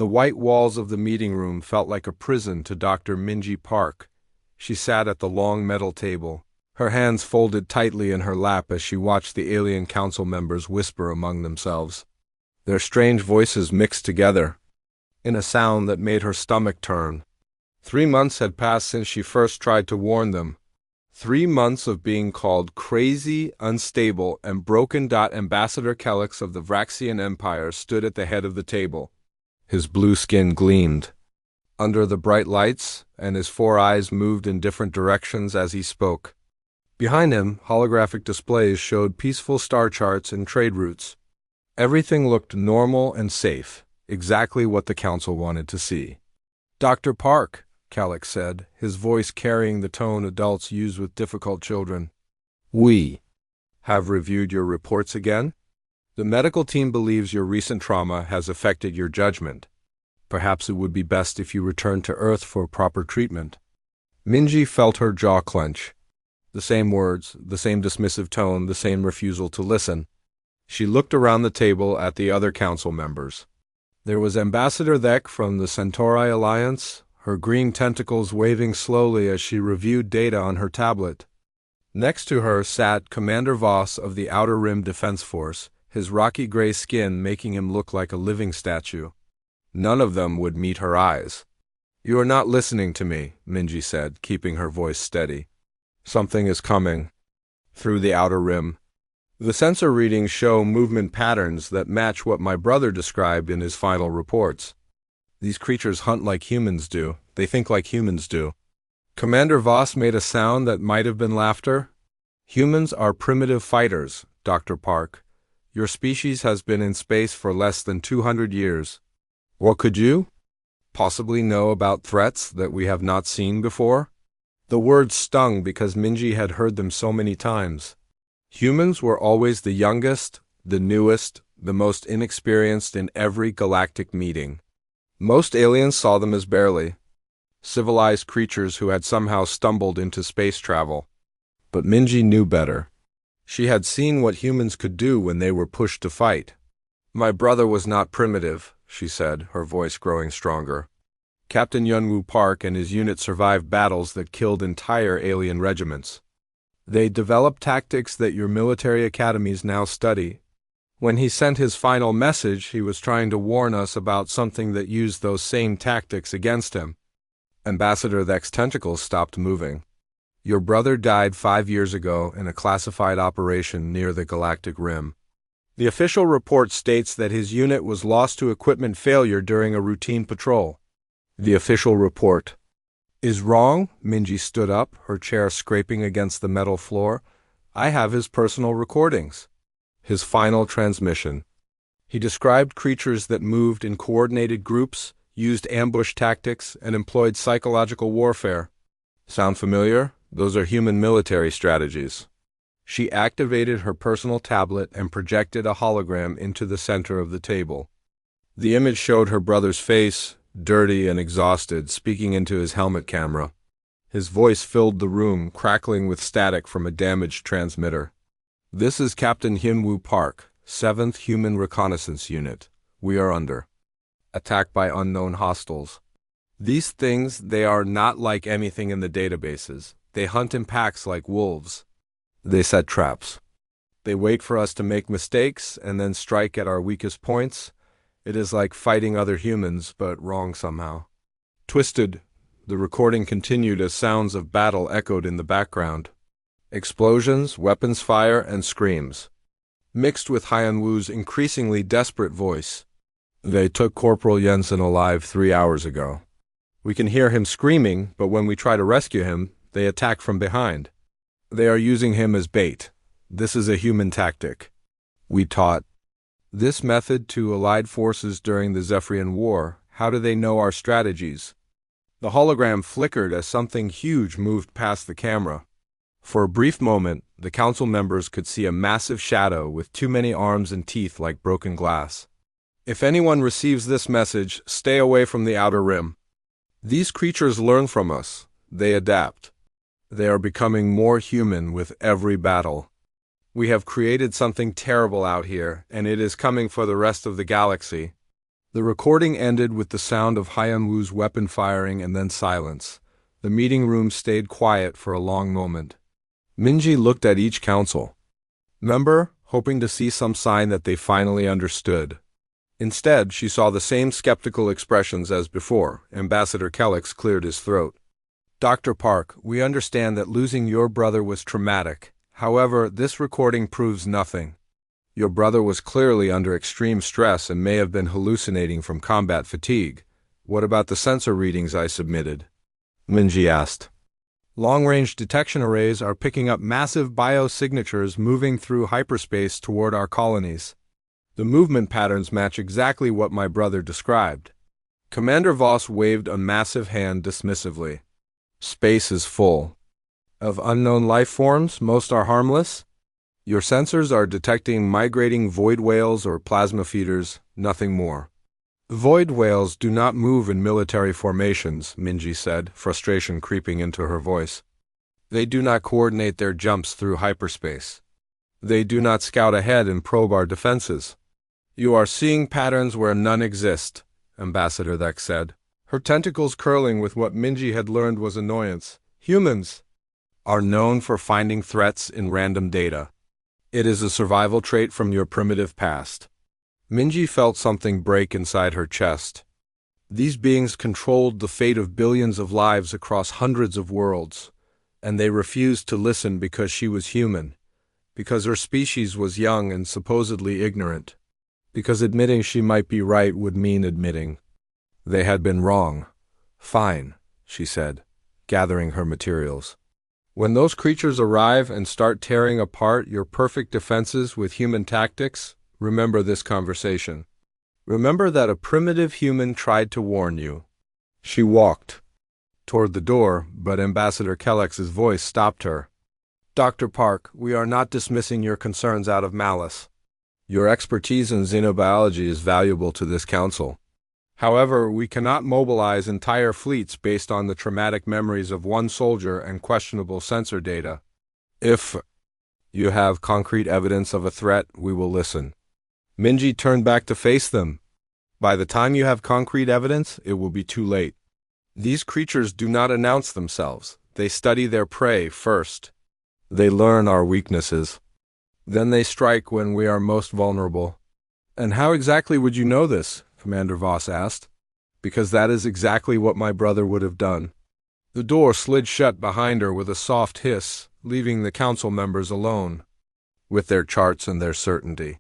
The white walls of the meeting room felt like a prison to Dr. Minji Park. She sat at the long metal table, her hands folded tightly in her lap as she watched the alien council members whisper among themselves. Their strange voices mixed together in a sound that made her stomach turn. 3 months had passed since she first tried to warn them. 3 months of being called crazy, unstable, and broken. Ambassador Kellex of the Vraxian Empire stood at the head of the table. His blue skin gleamed under the bright lights, and his 4 eyes moved in different directions as he spoke. Behind him, holographic displays showed peaceful star charts and trade routes. Everything looked normal and safe, exactly what the council wanted to see. "Dr. Park," Kellex said, his voice carrying the tone adults use with difficult children. "We have reviewed your reports again. The medical team believes your recent trauma has affected your judgment. Perhaps it would be best if you return to Earth for proper treatment." Minji felt her jaw clench. The same words, the same dismissive tone, the same refusal to listen. She looked around the table at the other council members. There was Ambassador Thek from the Centauri Alliance, her green tentacles waving slowly as she reviewed data on her tablet. Next to her sat Commander Voss of the Outer Rim Defense Force, his rocky gray skin making him look like a living statue. None of them would meet her eyes. "You are not listening to me," Minji said, keeping her voice steady. "Something is coming through the outer rim. The sensor readings show movement patterns that match what my brother described in his final reports. These creatures hunt like humans do. They think like humans do." Commander Voss made a sound that might have been laughter. "Humans are primitive fighters, Dr. Park. Your species has been in space for less than 200 years. What could you possibly know about threats that we have not seen before?" The words stung because Minji had heard them so many times. Humans were always the youngest, the newest, the most inexperienced in every galactic meeting. Most aliens saw them as barely civilized creatures who had somehow stumbled into space travel. But Minji knew better. She had seen what humans could do when they were pushed to fight. "My brother was not primitive," she said, her voice growing stronger. "Captain Yunwoo Park and his unit survived battles that killed entire alien regiments. They developed tactics that your military academies now study. When he sent his final message, he was trying to warn us about something that used those same tactics against him." Ambassador Thek's tentacles stopped moving. "Your brother died 5 years ago in a classified operation near the galactic rim. The official report states that his unit was lost to equipment failure during a routine patrol." "The official report is wrong?" Minji stood up, her chair scraping against the metal floor. "I have his personal recordings. His final transmission. He described creatures that moved in coordinated groups, used ambush tactics, and employed psychological warfare. Sound familiar? Those are human military strategies." She activated her personal tablet and projected a hologram into the center of the table. The image showed her brother's face, dirty and exhausted, speaking into his helmet camera. His voice filled the room, crackling with static from a damaged transmitter. "This is Captain Hyunwoo Park, 7th Human Reconnaissance Unit. We are under attack by unknown hostiles. These things, they are not like anything in the databases. They hunt in packs like wolves. They set traps. They wait for us to make mistakes and then strike at our weakest points. It is like fighting other humans, but wrong somehow." Twisted, the recording continued as sounds of battle echoed in the background. Explosions, weapons fire, and screams, mixed with Hyunwoo's increasingly desperate voice. "They took Corporal Jensen alive 3 hours ago. We can hear him screaming, but when we try to rescue him, they attack from behind. They are using him as bait. This is a human tactic. We taught this method to Allied forces during the Zephyrian War. How do they know our strategies?" The hologram flickered as something huge moved past the camera. For a brief moment, the council members could see a massive shadow with too many arms and teeth like broken glass. "If anyone receives this message, stay away from the outer rim. These creatures learn from us. They adapt. They are becoming more human with every battle. We have created something terrible out here, and it is coming for the rest of the galaxy." The recording ended with the sound of Hyun-woo's weapon firing and then silence. The meeting room stayed quiet for a long moment. Minji looked at each council member, hoping to see some sign that they finally understood. Instead, she saw the same skeptical expressions as before. Ambassador Kellex cleared his throat. Dr. Park, we understand that losing your brother was traumatic. However, this recording proves nothing. Your brother was clearly under extreme stress and may have been hallucinating from combat fatigue. What about the sensor readings I submitted? Minji asked. Long-range detection arrays are picking up massive biosignatures moving through hyperspace toward our colonies. The movement patterns match exactly what my brother described. Commander Voss waved a massive hand dismissively. Space is full of unknown life forms. Most are harmless. Your sensors are detecting migrating void whales or plasma feeders, nothing more. Void whales do not move in military formations, Minji said, frustration creeping into her voice. They do not coordinate their jumps through hyperspace. They do not scout ahead and probe our defenses. You are seeing patterns where none exist, Ambassador Thek said, her tentacles curling with what Minji had learned was annoyance. Humans are known for finding threats in random data. It is a survival trait from your primitive past. Minji felt something break inside her chest. These beings controlled the fate of billions of lives across hundreds of worlds, and they refused to listen because she was human, because her species was young and supposedly ignorant, because admitting she might be right would mean admitting they had been wrong. Fine, she said, gathering her materials. When those creatures arrive and start tearing apart your perfect defenses with human tactics, remember this conversation. Remember that a primitive human tried to warn you. She walked toward the door, but Ambassador Kellex's voice stopped her. Dr. Park, we are not dismissing your concerns out of malice. Your expertise in xenobiology is valuable to this council. However, we cannot mobilize entire fleets based on the traumatic memories of one soldier and questionable sensor data. If you have concrete evidence of a threat, we will listen. Minji turned back to face them. By the time you have concrete evidence, it will be too late. These creatures do not announce themselves. They study their prey first. They learn our weaknesses. Then they strike when we are most vulnerable. And how exactly would you know this? Commander Voss asked. Because that is exactly what my brother would have done. The door slid shut behind her with a soft hiss, leaving the council members alone, with their charts and their certainty.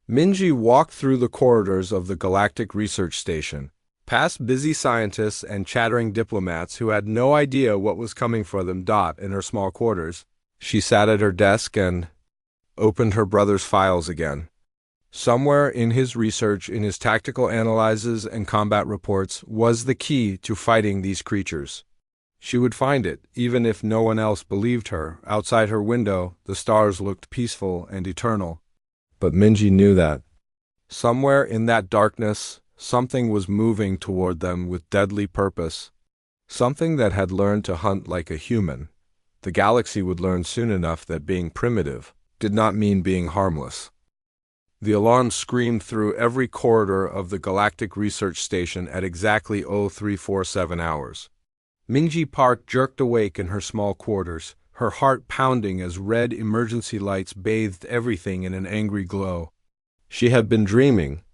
Minji walked through the corridors of the Galactic Research Station, past busy scientists and chattering diplomats who had no idea what was coming for them. In her small quarters, she sat at her desk and opened her brother's files again. Somewhere in his research, in his tactical analyses and combat reports, was the key to fighting these creatures. She would find it, even if no one else believed her. Outside her window, the stars looked peaceful and eternal. But Minji knew that somewhere in that darkness, something was moving toward them with deadly purpose. Something that had learned to hunt like a human. The galaxy would learn soon enough that being primitive did not mean being harmless. The alarm screamed through every corridor of the Galactic Research Station at exactly 0347 hours. Minji Park jerked awake in her small quarters, her heart pounding as red emergency lights bathed everything in an angry glow. She had been dreaming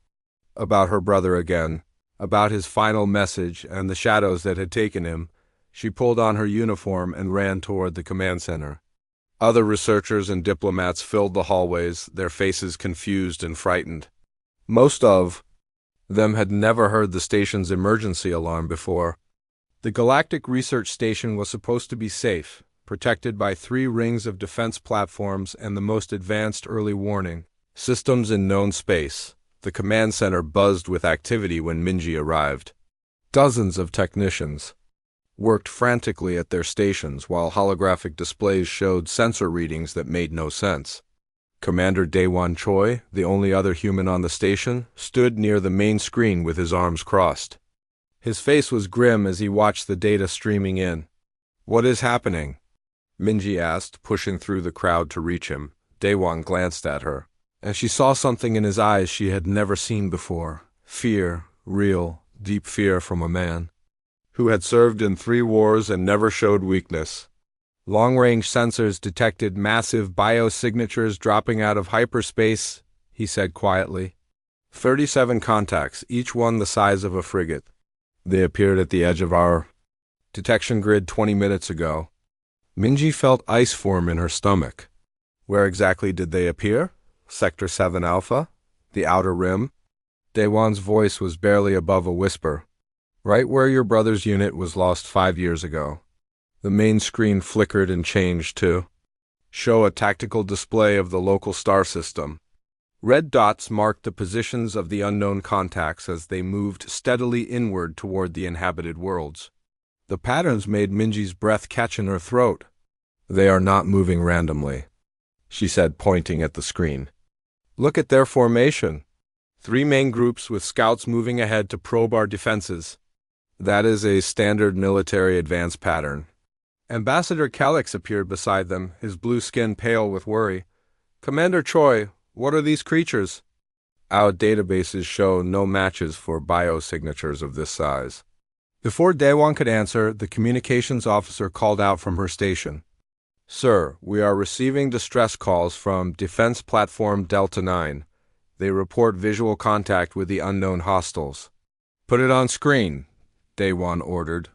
about her brother again, about his final message and the shadows that had taken him. She pulled on her uniform and ran toward the command center. Other researchers and diplomats filled the hallways, their faces confused and frightened. Most of them had never heard the station's emergency alarm before. The Galactic Research Station was supposed to be safe, protected by 3 rings of defense platforms and the most advanced early warning systems in known space. The command center buzzed with activity when Minji arrived. Dozens of technicians worked frantically at their stations while holographic displays showed sensor readings that made no sense. Commander Daewon Choi, the only other human on the station, stood near the main screen with his arms crossed. His face was grim as he watched the data streaming in. What is happening? Minji asked, pushing through the crowd to reach him. Daewon glanced at her, and she saw something in his eyes she had never seen before. Fear, Real, deep fear from a man who had served in 3 wars and never showed weakness. Long-range sensors detected massive biosignatures dropping out of hyperspace, he said quietly. 37 contacts, each one the size of a frigate. They appeared at the edge of our detection grid 20 minutes ago. Minji felt ice form in her stomach. Where exactly did they appear? Sector 7 Alpha? The Outer Rim? Daewon's voice was barely above a whisper. Right where your brother's unit was lost 5 years ago. The main screen flickered and changed to show a tactical display of the local star system. Red dots marked the positions of the unknown contacts as they moved steadily inward toward the inhabited worlds. The patterns made Minji's breath catch in her throat. They are not moving randomly, she said, pointing at the screen. Look at their formation. 3 main groups with scouts moving ahead to probe our defenses. That is a standard military advance pattern. Ambassador Calix appeared beside them, his blue skin pale with worry. Commander Choi, what are these creatures? Our databases show no matches for biosignatures of this size. Before Daewon could answer, the communications officer called out from her station. Sir, we are receiving distress calls from Defense Platform Delta 9. They report visual contact with the unknown hostiles. Put it on screen, Daewon ordered.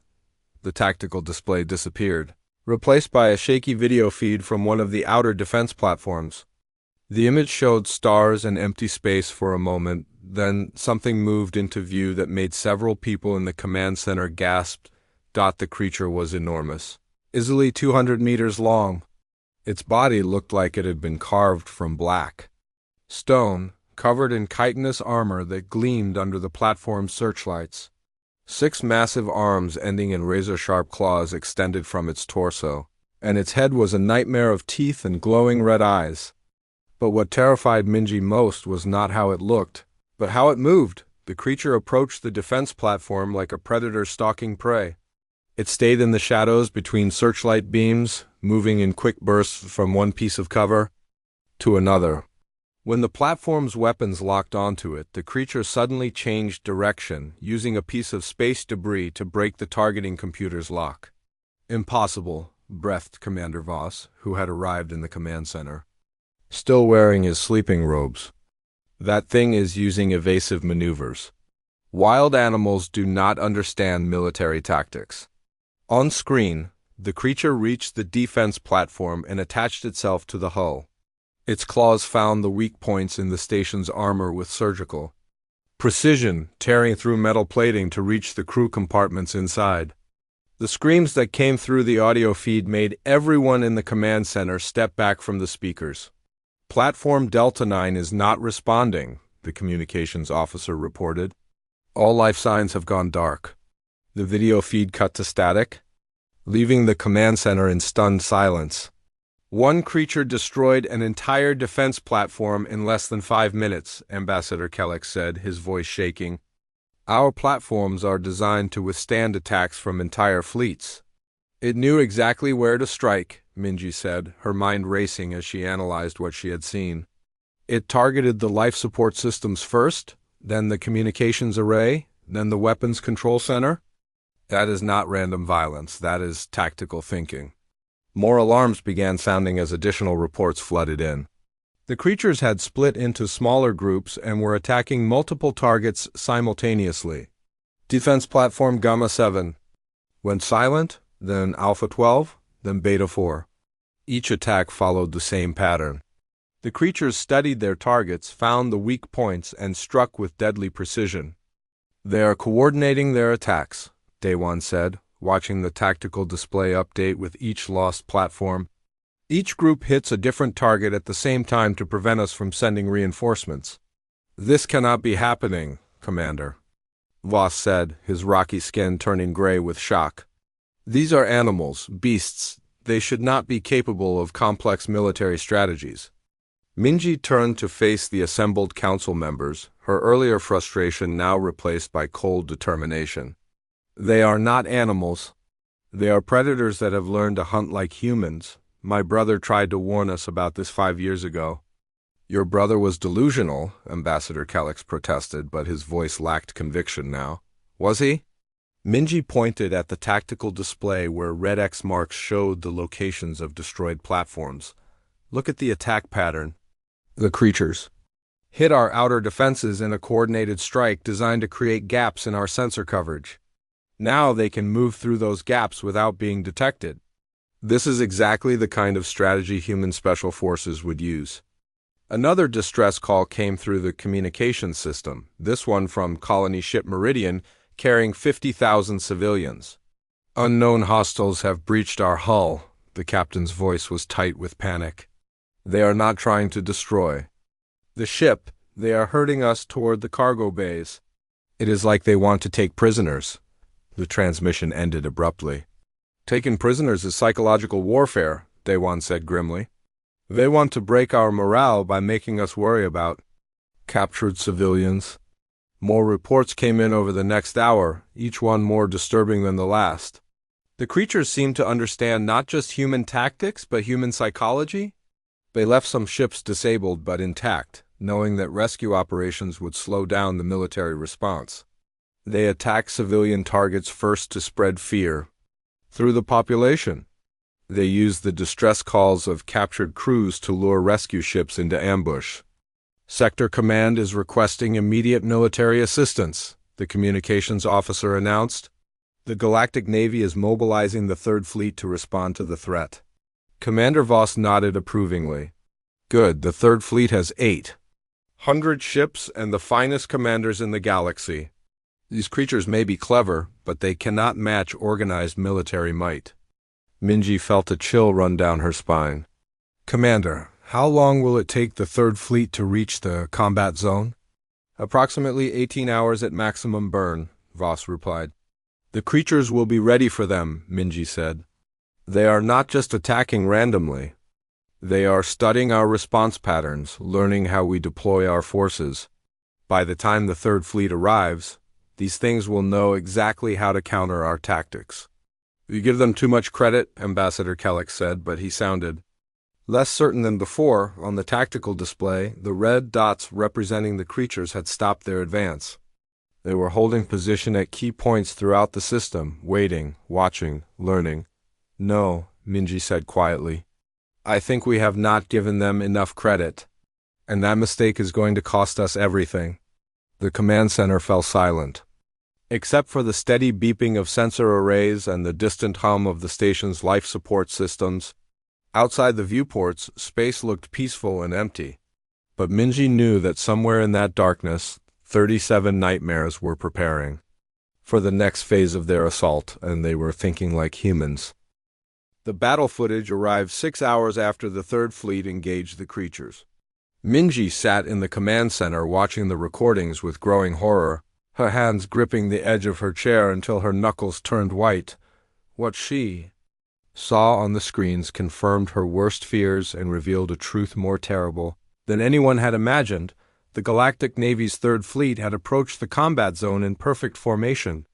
The tactical display disappeared, replaced by a shaky video feed from one of the outer defense platforms. The image showed stars and empty space for a moment, then something moved into view that made several people in the command center gasp. The creature was enormous, easily 200 meters long. Its body looked like it had been carved from black stone, covered in chitinous armor that gleamed under the platform's searchlights. 6 massive arms ending in razor-sharp claws extended from its torso, and its head was a nightmare of teeth and glowing red eyes. But what terrified Minji most was not how it looked, but how it moved. The creature approached the defense platform like a predator stalking prey. It stayed in the shadows between searchlight beams, moving in quick bursts from one piece of cover to another. When the platform's weapons locked onto it, the creature suddenly changed direction, using a piece of space debris to break the targeting computer's lock. Impossible, breathed Commander Voss, who had arrived in the command center, still wearing his sleeping robes. That thing is using evasive maneuvers. Wild animals do not understand military tactics. On screen, the creature reached the defense platform and attached itself to the hull. Its claws found the weak points in the station's armor with surgical precision, tearing through metal plating to reach the crew compartments inside. The screams that came through the audio feed made everyone in the command center step back from the speakers. Platform Delta 9 is not responding, the communications officer reported. All life signs have gone dark. The video feed cut to static, leaving the command center in stunned silence. One creature destroyed an entire defense platform in less than 5 minutes, Ambassador Kelleck said, his voice shaking. Our platforms are designed to withstand attacks from entire fleets. It knew exactly where to strike, Minji said, her mind racing as she analyzed what she had seen. It targeted the life support systems first, then the communications array, then the weapons control center. That is not random violence, that is tactical thinking. More alarms began sounding as additional reports flooded in. The creatures had split into smaller groups and were attacking multiple targets simultaneously. Defense Platform Gamma 7 went silent, then Alpha 12, then Beta 4. Each attack followed the same pattern. The creatures studied their targets, found the weak points, and struck with deadly precision. They are coordinating their attacks, Daewon said, watching the tactical display update with each lost platform. Each group hits a different target at the same time to prevent us from sending reinforcements. This cannot be happening, Commander, Voss said, his rocky skin turning gray with shock. These are animals, beasts. They should not be capable of complex military strategies. Minji turned to face the assembled council members, her earlier frustration now replaced by cold determination. They are not animals. They are predators that have learned to hunt like humans. My brother tried to warn us about this 5 years ago. Your brother was delusional, Ambassador Calix protested, but his voice lacked conviction now. Was he? Minji pointed at the tactical display where red X marks showed the locations of destroyed platforms. Look at the attack pattern. The creatures hit our outer defenses in a coordinated strike designed to create gaps in our sensor coverage. Now they can move through those gaps without being detected. This is exactly the kind of strategy human special forces would use. Another distress call came through the communications system, this one from colony ship Meridian, carrying 50,000 civilians. Unknown hostiles have breached our hull. The captain's voice was tight with panic. They are not trying to destroy the ship. They are herding us toward the cargo bays. It is like they want to take prisoners. The transmission ended abruptly. Taking prisoners is psychological warfare, Daewon said grimly. They want to break our morale by making us worry about captured civilians. More reports came in over the next hour, each one more disturbing than the last. The creatures seemed to understand not just human tactics, but human psychology. They left some ships disabled but intact, knowing that rescue operations would slow down the military response. They attacked civilian targets first to spread fear through the population. They used the distress calls of captured crews to lure rescue ships into ambush. Sector Command is requesting immediate military assistance, the communications officer announced. The Galactic Navy is mobilizing the Third Fleet to respond to the threat. Commander Voss nodded approvingly. Good, the Third Fleet has 800 ships and the finest commanders in the galaxy. These creatures may be clever, but they cannot match organized military might. Minji felt a chill run down her spine. Commander, how long will it take the Third Fleet to reach the combat zone? Approximately 18 hours at maximum burn, Voss replied. The creatures will be ready for them, Minji said. They are not just attacking randomly. They are studying our response patterns, learning how we deploy our forces. By the time the Third Fleet arrives, these things will know exactly how to counter our tactics. You give them too much credit, Ambassador Calix said, but he sounded less certain than before. On the tactical display, the red dots representing the creatures had stopped their advance. They were holding position at key points throughout the system, waiting, watching, learning. No, Minji said quietly. I think we have not given them enough credit, and that mistake is going to cost us everything. The command center fell silent. Except for the steady beeping of sensor arrays and the distant hum of the station's life support systems, outside the viewports, space looked peaceful and empty. But Minji knew that somewhere in that darkness, 37 nightmares were preparing for the next phase of their assault, and they were thinking like humans. The battle footage arrived 6 hours after the Third Fleet engaged the creatures. Minji sat in the command center watching the recordings with growing horror, her hands gripping the edge of her chair until her knuckles turned white. What she saw on the screens confirmed her worst fears and revealed a truth more terrible than anyone had imagined. The Galactic Navy's Third Fleet had approached the combat zone in perfect formation.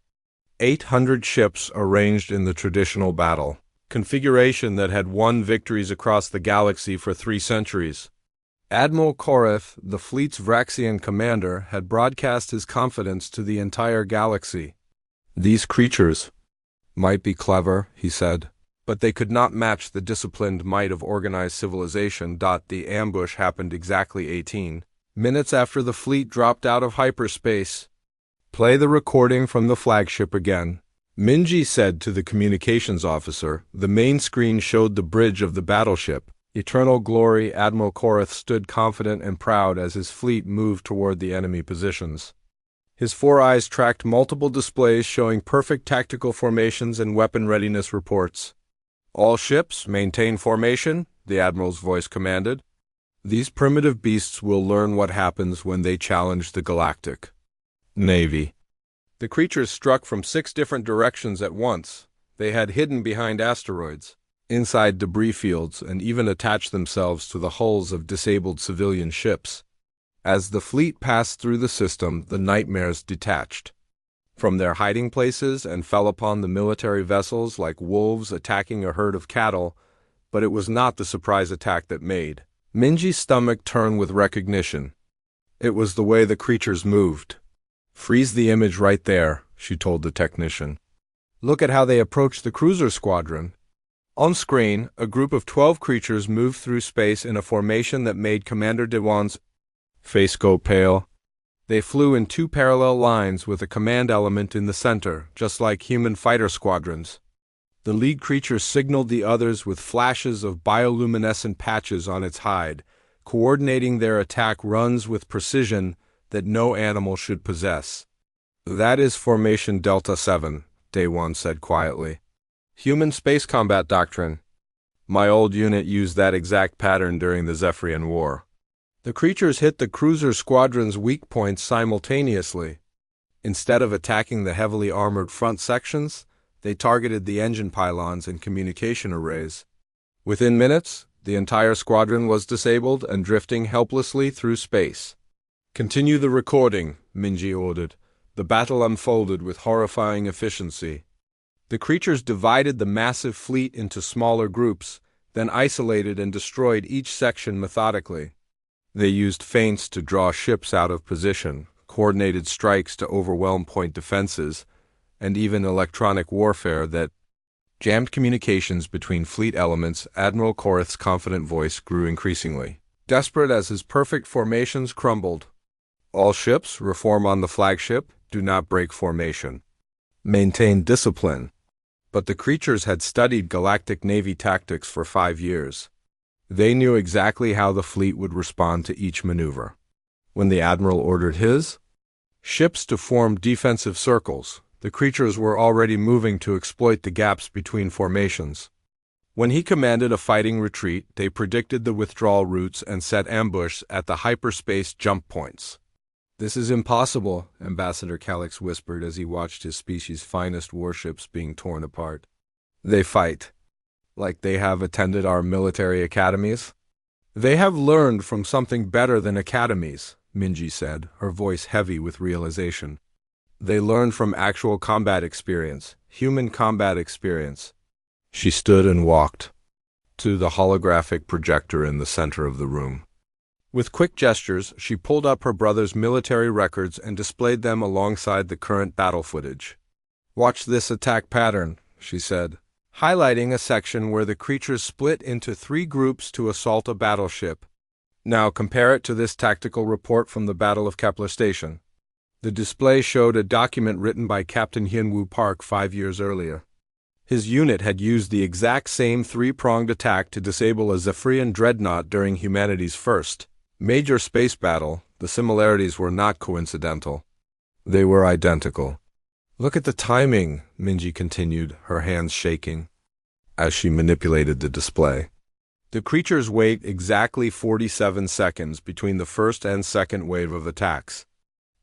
800 ships arranged in the traditional battle configuration that had won victories across the galaxy for 3 centuries. Admiral Koreth, the fleet's Vraxian commander, had broadcast his confidence to the entire galaxy. These creatures might be clever, he said, but they could not match the disciplined might of organized civilization. The ambush happened exactly 18 minutes after the fleet dropped out of hyperspace. Play the recording from the flagship again, Minji said to the communications officer. The main screen showed the bridge of the battleship. Eternal glory. Admiral Koreth stood confident and proud as his fleet moved toward the enemy positions. His 4 eyes tracked multiple displays showing perfect tactical formations and weapon readiness reports. All ships, maintain formation, the Admiral's voice commanded. These primitive beasts will learn what happens when they challenge the Galactic Navy. The creatures struck from 6 different directions at once. They had hidden behind asteroids, inside debris fields, and even attached themselves to the hulls of disabled civilian ships. As the fleet passed through the system, the nightmares detached from their hiding places and fell upon the military vessels like wolves attacking a herd of cattle, but it was not the surprise attack that made Minji's stomach turned with recognition. It was the way the creatures moved. "Freeze the image right there," she told the technician. "Look at how they approached the cruiser squadron." On screen, a group of 12 creatures moved through space in a formation that made Commander Dewan's face go pale. They flew in two parallel lines with a command element in the center, just like human fighter squadrons. The lead creature signaled the others with flashes of bioluminescent patches on its hide, coordinating their attack runs with precision that no animal should possess. "That is Formation Delta 7, Day-1 said quietly. "Human space combat doctrine. My old unit used that exact pattern during the Zephyrian War." The creatures hit the cruiser squadron's weak points simultaneously. Instead of attacking the heavily armored front sections, they targeted the engine pylons and communication arrays. Within minutes, the entire squadron was disabled and drifting helplessly through space. "Continue the recording," Minji ordered. The battle unfolded with horrifying efficiency. The creatures divided the massive fleet into smaller groups, then isolated and destroyed each section methodically. They used feints to draw ships out of position, coordinated strikes to overwhelm point defenses, and even electronic warfare that jammed communications between fleet elements. Admiral Korith's confident voice grew increasingly desperate as his perfect formations crumbled. "All ships reform on the flagship, do not break formation. Maintain discipline." But the creatures had studied Galactic Navy tactics for 5 years. They knew exactly how the fleet would respond to each maneuver. When the Admiral ordered his ships to form defensive circles, the creatures were already moving to exploit the gaps between formations. When he commanded a fighting retreat, they predicted the withdrawal routes and set ambush at the hyperspace jump points. "This is impossible," Ambassador Calix whispered as he watched his species' finest warships being torn apart. "They fight. Like they have attended our military academies?" "They have learned from something better than academies," Minji said, her voice heavy with realization. "They learned from actual combat experience, human combat experience." She stood and walked to the holographic projector in the center of the room. With quick gestures, she pulled up her brother's military records and displayed them alongside the current battle footage. "Watch this attack pattern," she said, highlighting a section where the creatures split into 3 groups to assault a battleship. "Now compare it to this tactical report from the Battle of Kepler Station." The display showed a document written by Captain Hyunwoo Park 5 years earlier. His unit had used the exact same 3-pronged attack to disable a Zephyrian dreadnought during humanity's first major space battle. The similarities were not coincidental. They were identical. "Look at the timing," Minji continued, her hands shaking, as she manipulated the display. "The creatures wait exactly 47 seconds between the first and second wave of attacks.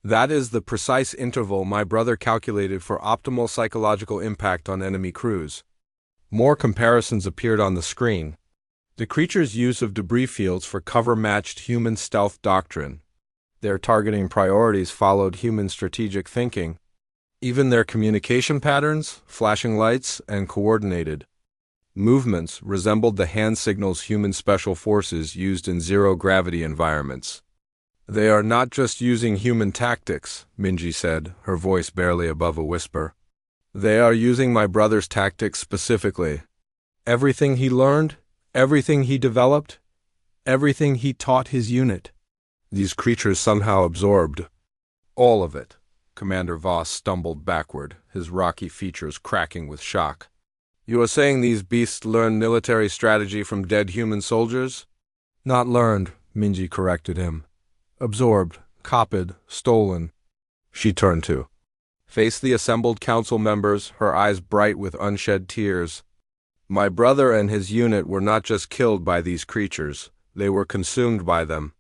That is the precise interval my brother calculated for optimal psychological impact on enemy crews." More comparisons appeared on the screen. The creatures' use of debris fields for cover matched human stealth doctrine. Their targeting priorities followed human strategic thinking. Even their communication patterns, flashing lights, and coordinated movements resembled the hand signals human special forces used in zero-gravity environments. "They are not just using human tactics," Minji said, her voice barely above a whisper. "They are using my brother's tactics specifically. Everything he learned, everything he developed, everything he taught his unit. These creatures somehow absorbed all of it." Commander Voss stumbled backward, his rocky features cracking with shock. "You are saying these beasts learned military strategy from dead human soldiers?" "Not learned," Minji corrected him. "Absorbed, copied, stolen." She turned to face the assembled council members, her eyes bright with unshed tears. "My brother and his unit were not just killed by these creatures, they were consumed by them.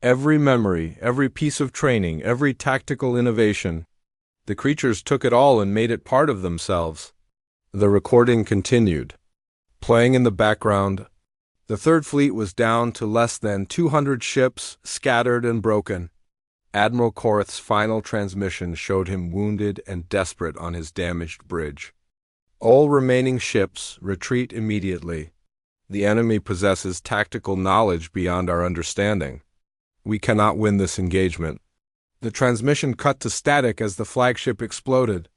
Every memory, every piece of training, every tactical innovation. The creatures took it all and made it part of themselves." The recording continued, playing in the background. The Third Fleet was down to less than 200 ships, scattered and broken. Admiral Korith's final transmission showed him wounded and desperate on his damaged bridge. "All remaining ships, retreat immediately." The enemy possesses tactical knowledge beyond our understanding. We cannot win this engagement. The transmission cut to static as the flagship exploded.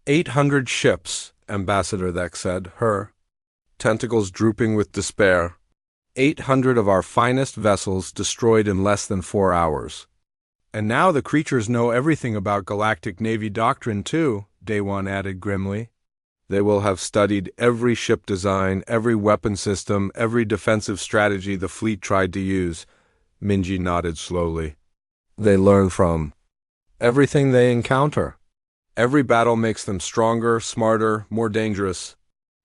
800 ships, Ambassador Thek said, her tentacles drooping with despair. 800 of our finest vessels destroyed in less than 4 hours. And now the creatures know everything about Galactic Navy doctrine, too, Day-One added grimly. They will have studied every ship design, every weapon system, every defensive strategy the fleet tried to use. Minji nodded slowly. They learn from everything they encounter. Every battle makes them stronger, smarter, more dangerous.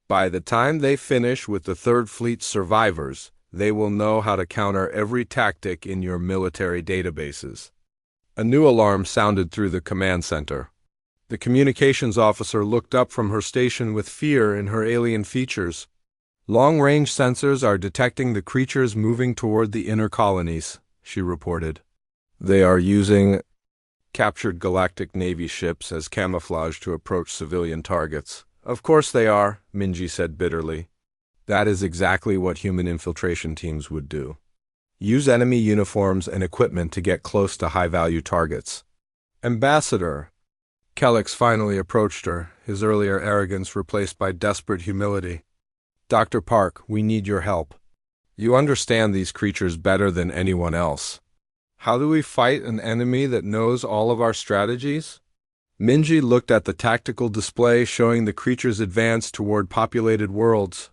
By the time they finish with the Third Fleet's survivors, they will know how to counter every tactic in your military databases. A new alarm sounded through the command center. The communications officer looked up from her station with fear in her alien features. Long-range sensors are detecting the creatures moving toward the inner colonies, she reported. They are using captured Galactic Navy ships as camouflage to approach civilian targets. Of course they are, Minji said bitterly. That is exactly what human infiltration teams would do. Use enemy uniforms and equipment to get close to high-value targets. Ambassador. Kellex finally approached her, his earlier arrogance replaced by desperate humility. Dr. Park, we need your help. You understand these creatures better than anyone else. How do we fight an enemy that knows all of our strategies? Minji looked at the tactical display showing the creatures advance toward populated worlds.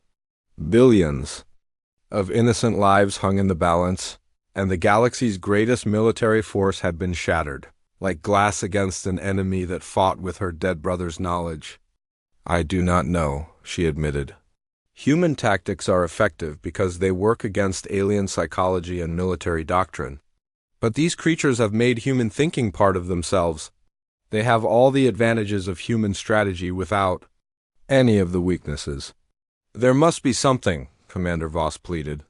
Billions of innocent lives hung in the balance, and the galaxy's greatest military force had been shattered, like glass against an enemy that fought with her dead brother's knowledge. I do not know, she admitted. Human tactics are effective because they work against alien psychology and military doctrine. But these creatures have made human thinking part of themselves. They have all the advantages of human strategy without any of the weaknesses. There must be something, Commander Voss pleaded.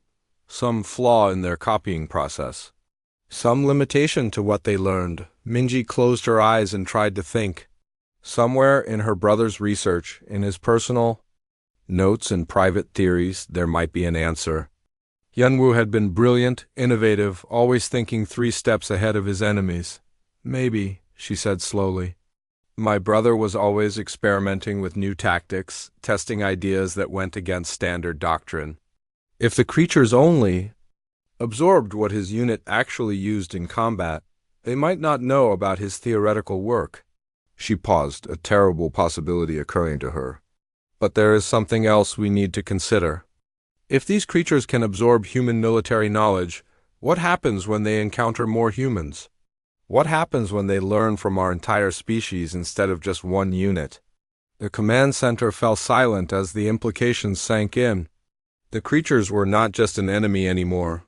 Some flaw in their copying process. Some limitation to what they learned. Minji closed her eyes and tried to think. Somewhere in her brother's research, in his personal notes and private theories, there might be an answer. Yunwu had been brilliant, innovative, always thinking 3 steps ahead of his enemies. Maybe, she said slowly. My brother was always experimenting with new tactics, testing ideas that went against standard doctrine. If the creatures only absorbed what his unit actually used in combat, they might not know about his theoretical work. She paused, a terrible possibility occurring to her. But there is something else we need to consider. If these creatures can absorb human military knowledge, what happens when they encounter more humans? What happens when they learn from our entire species instead of just one unit? The command center fell silent as the implications sank in. The creatures were not just an enemy anymore.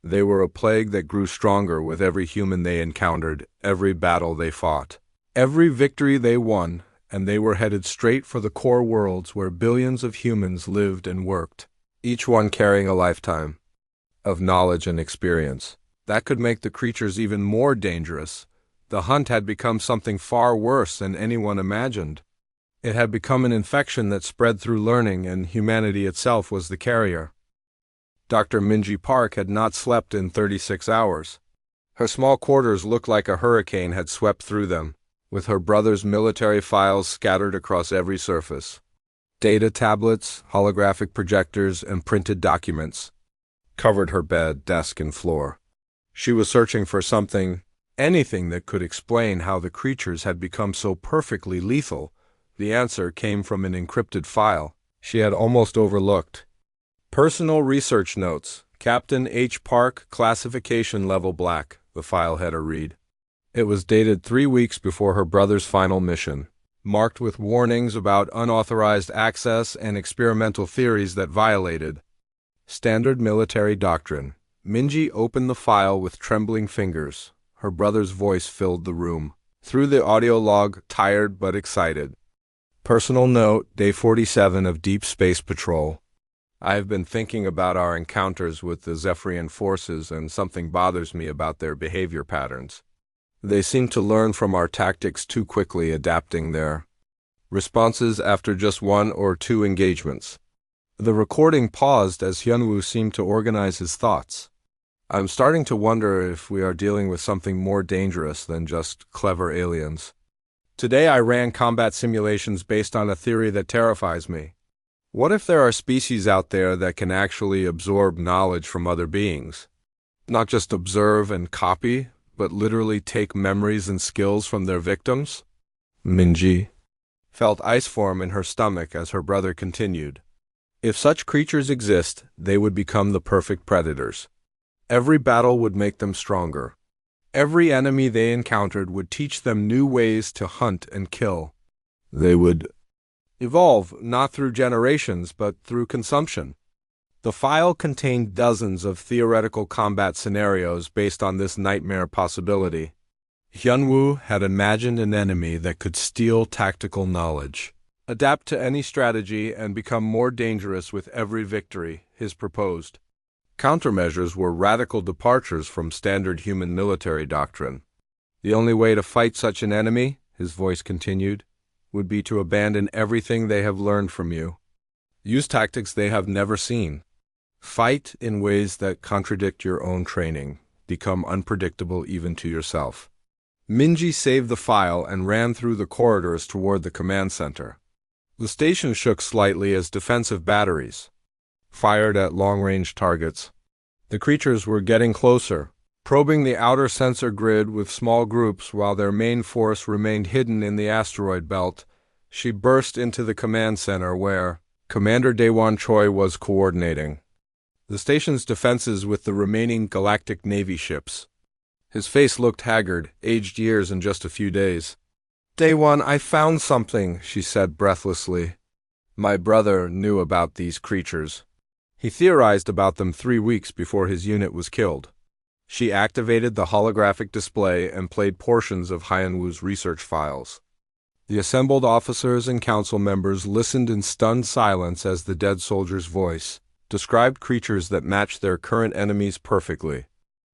They were a plague that grew stronger with every human they encountered, every battle they fought, every victory they won, and they were headed straight for the core worlds where billions of humans lived and worked, each one carrying a lifetime of knowledge and experience. That could make the creatures even more dangerous. The hunt had become something far worse than anyone imagined. It had become an infection that spread through learning, and humanity itself was the carrier. Dr. Minji Park had not slept in 36 hours. Her small quarters looked like a hurricane had swept through them, with her brother's military files scattered across every surface. Data tablets, holographic projectors, and printed documents covered her bed, desk, and floor. She was searching for something, anything that could explain how the creatures had become so perfectly lethal. The answer came from an encrypted file she had almost overlooked. Personal research notes, Captain H. Park, classification level black, the file header read. It was dated 3 weeks before her brother's final mission, marked with warnings about unauthorized access and experimental theories that violated standard military doctrine. Minji opened the file with trembling fingers. Her brother's voice filled the room. Through the audio log, tired but excited. Personal note, Day 47 of Deep Space Patrol. I have been thinking about our encounters with the Zephyrian forces, and something bothers me about their behavior patterns. They seem to learn from our tactics too quickly, adapting their responses after just 1 or 2 engagements. The recording paused as Hyunwoo seemed to organize his thoughts. I'm starting to wonder if we are dealing with something more dangerous than just clever aliens. Today I ran combat simulations based on a theory that terrifies me. What if there are species out there that can actually absorb knowledge from other beings? Not just observe and copy, but literally take memories and skills from their victims? Minji felt ice form in her stomach as her brother continued. If such creatures exist, they would become the perfect predators. Every battle would make them stronger. Every enemy they encountered would teach them new ways to hunt and kill. They would evolve not through generations, but through consumption. The file contained dozens of theoretical combat scenarios based on this nightmare possibility. Hyunwoo had imagined an enemy that could steal tactical knowledge, adapt to any strategy, and become more dangerous with every victory, his proposed. Countermeasures were radical departures from standard human military doctrine. The only way to fight such an enemy, his voice continued, would be to abandon everything they have learned from you. Use tactics they have never seen. Fight in ways that contradict your own training. Become unpredictable even to yourself. Minji saved the file and ran through the corridors toward the command center. The station shook slightly as defensive batteries fired at long-range targets. The creatures were getting closer, probing the outer sensor grid with small groups while their main force remained hidden in the asteroid belt. She burst into the command center where Commander Daewon Choi was coordinating the station's defenses with the remaining Galactic Navy ships. His face looked haggard, aged years in just a few days. Daewon, I found something, she said breathlessly. My brother knew about these creatures. He theorized about them 3 weeks before his unit was killed. She activated the holographic display and played portions of Hyunwoo's research files. The assembled officers and council members listened in stunned silence as the dead soldier's voice described creatures that matched their current enemies perfectly.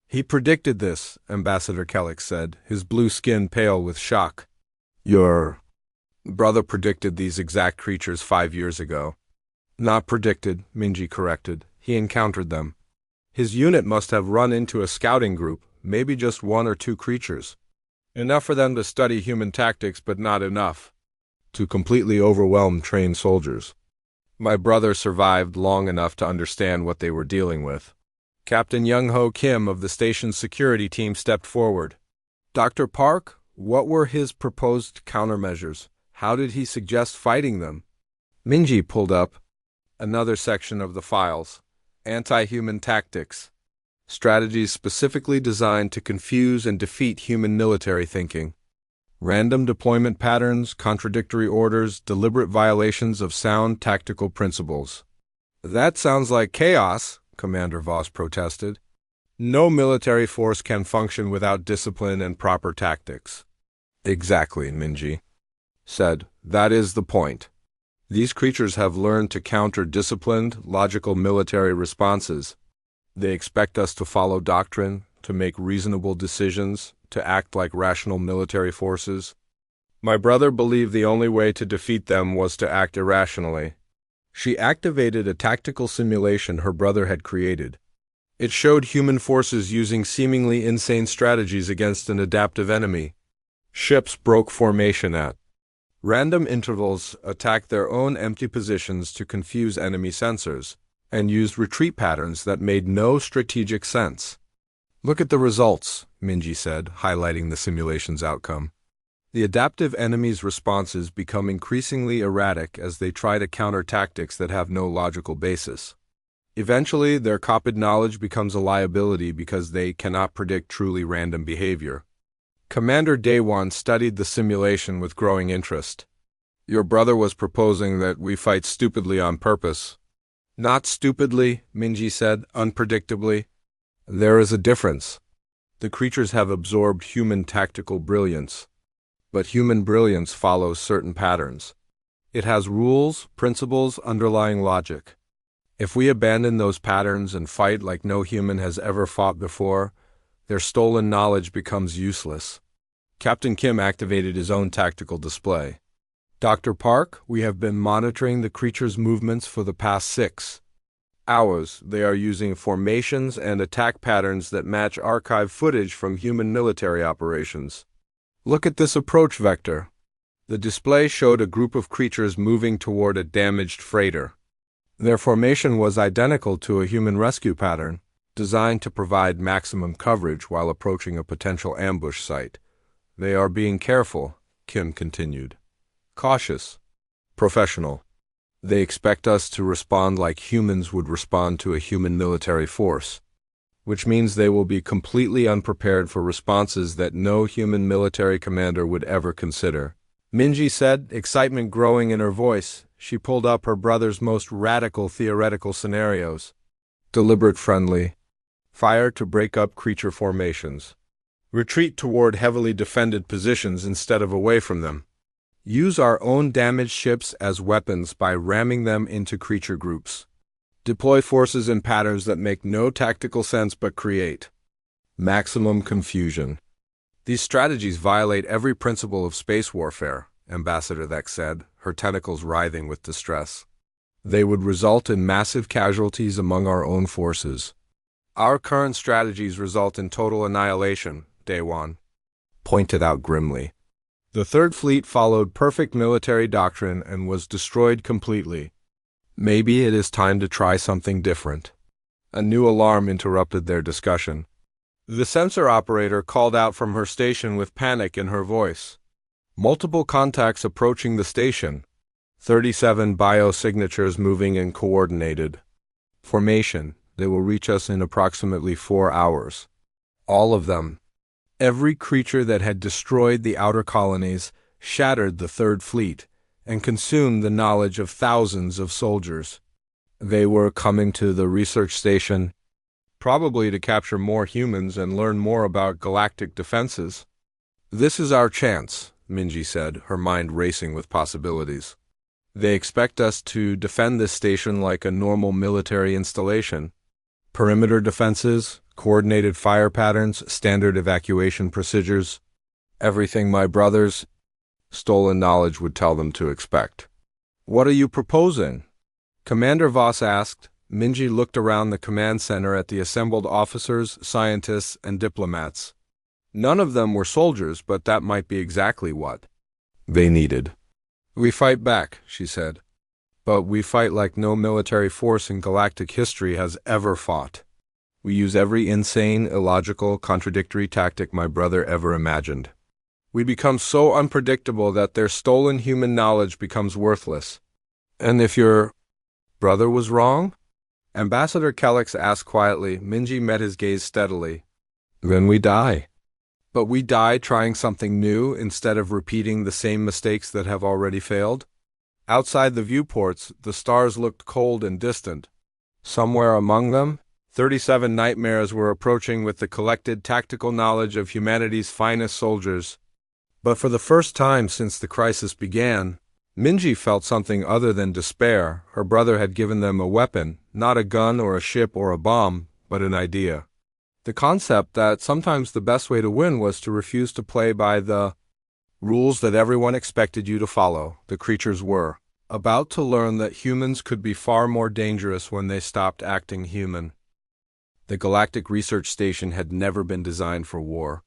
He predicted this, Ambassador Kellick said, his blue skin pale with shock. Your brother predicted these exact creatures 5 years ago. Not predicted, Minji corrected. He encountered them. His unit must have run into a scouting group, maybe just 1 or 2 creatures. Enough for them to study human tactics, but not enough to completely overwhelm trained soldiers. My brother survived long enough to understand what they were dealing with. Captain Young-Ho Kim of the station's security team stepped forward. Dr. Park, what were his proposed countermeasures? How did he suggest fighting them? Minji pulled up another section of the files. Anti-human tactics. Strategies specifically designed to confuse and defeat human military thinking. Random deployment patterns, contradictory orders, deliberate violations of sound tactical principles. That sounds like chaos, Commander Voss protested. No military force can function without discipline and proper tactics. Exactly, Minji said. That is the point. These creatures have learned to counter disciplined, logical military responses. They expect us to follow doctrine, to make reasonable decisions, to act like rational military forces. My brother believed the only way to defeat them was to act irrationally. She activated a tactical simulation her brother had created. It showed human forces using seemingly insane strategies against an adaptive enemy. Ships broke formation at random intervals, attacked their own empty positions to confuse enemy sensors, and used retreat patterns that made no strategic sense. Look at the results, Minji said, highlighting the simulation's outcome. The adaptive enemy's responses become increasingly erratic as they try to counter tactics that have no logical basis. Eventually, their copied knowledge becomes a liability because they cannot predict truly random behavior. Commander Daewon studied the simulation with growing interest. Your brother was proposing that we fight stupidly on purpose. Not stupidly, Minji said, unpredictably. There is a difference. The creatures have absorbed human tactical brilliance. But human brilliance follows certain patterns. It has rules, principles, underlying logic. If we abandon those patterns and fight like no human has ever fought before, their stolen knowledge becomes useless. Captain Kim activated his own tactical display. Dr. Park, we have been monitoring the creature's movements for the past 6 hours. They are using formations and attack patterns that match archive footage from human military operations. Look at this approach vector. The display showed a group of creatures moving toward a damaged freighter. Their formation was identical to a human rescue pattern, designed to provide maximum coverage while approaching a potential ambush site. They are being careful, Kim continued. Cautious. Professional. They expect us to respond like humans would respond to a human military force, which means they will be completely unprepared for responses that no human military commander would ever consider. Minji said, excitement growing in her voice. She pulled up her brother's most radical theoretical scenarios. Deliberate friendly. Fire to break up creature formations. Retreat toward heavily defended positions instead of away from them. Use our own damaged ships as weapons by ramming them into creature groups. Deploy forces in patterns that make no tactical sense but create maximum confusion. These strategies violate every principle of space warfare, Ambassador Thek said, her tentacles writhing with distress. They would result in massive casualties among our own forces. Our current strategies result in total annihilation, Daewon pointed out grimly. The Third Fleet followed perfect military doctrine and was destroyed completely. Maybe it is time to try something different. A new alarm interrupted their discussion. The sensor operator called out from her station with panic in her voice. Multiple contacts approaching the station. 37 biosignatures moving in coordinated formation. They will reach us in approximately 4 hours. All of them. Every creature that had destroyed the outer colonies, shattered the Third Fleet, and consumed the knowledge of thousands of soldiers. They were coming to the research station, probably to capture more humans and learn more about galactic defenses. This is our chance, Minji said, her mind racing with possibilities. They expect us to defend this station like a normal military installation. Perimeter defenses, coordinated fire patterns, standard evacuation procedures, everything my brother's stolen knowledge would tell them to expect. What are you proposing? Commander Voss asked. Minji looked around the command center at the assembled officers, scientists, and diplomats. None of them were soldiers, but that might be exactly what they needed. We fight back, she said. But we fight like no military force in galactic history has ever fought. We use every insane, illogical, contradictory tactic my brother ever imagined. We become so unpredictable that their stolen human knowledge becomes worthless. And if your brother was wrong? Ambassador Kellex asked quietly. Minji met his gaze steadily. Then we die. But we die trying something new instead of repeating the same mistakes that have already failed? Outside the viewports, the stars looked cold and distant. Somewhere among them, 37 nightmares were approaching with the collected tactical knowledge of humanity's finest soldiers. But for the first time since the crisis began, Minji felt something other than despair. Her brother had given them a weapon, not a gun or a ship or a bomb, but an idea. The concept that sometimes the best way to win was to refuse to play by the rules that everyone expected you to follow. The creatures were about to learn that humans could be far more dangerous when they stopped acting human. The Galactic Research Station had never been designed for war.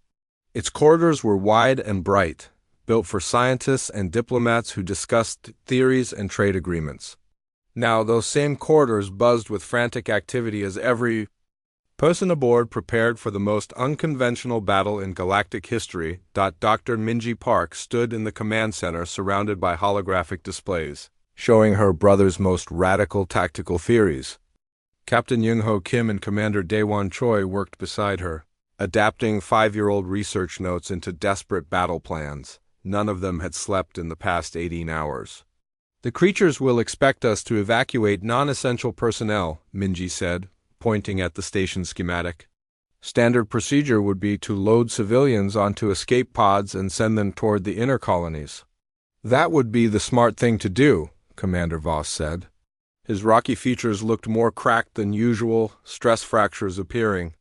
Its corridors were wide and bright, built for scientists and diplomats who discussed theories and trade agreements. Now those same corridors buzzed with frantic activity as every person aboard prepared for the most unconventional battle in galactic history. Dr. Minji Park stood in the command center surrounded by holographic displays, showing her brother's most radical tactical theories. Captain Young-ho Kim and Commander Daewon Choi worked beside her, adapting 5-year-old research notes into desperate battle plans. None of them had slept in the past 18 hours. The creatures will expect us to evacuate non-essential personnel, Minji said, pointing at the station schematic. Standard procedure would be to load civilians onto escape pods and send them toward the inner colonies. That would be the smart thing to do, Commander Voss said. His rocky features looked more cracked than usual, stress fractures appearing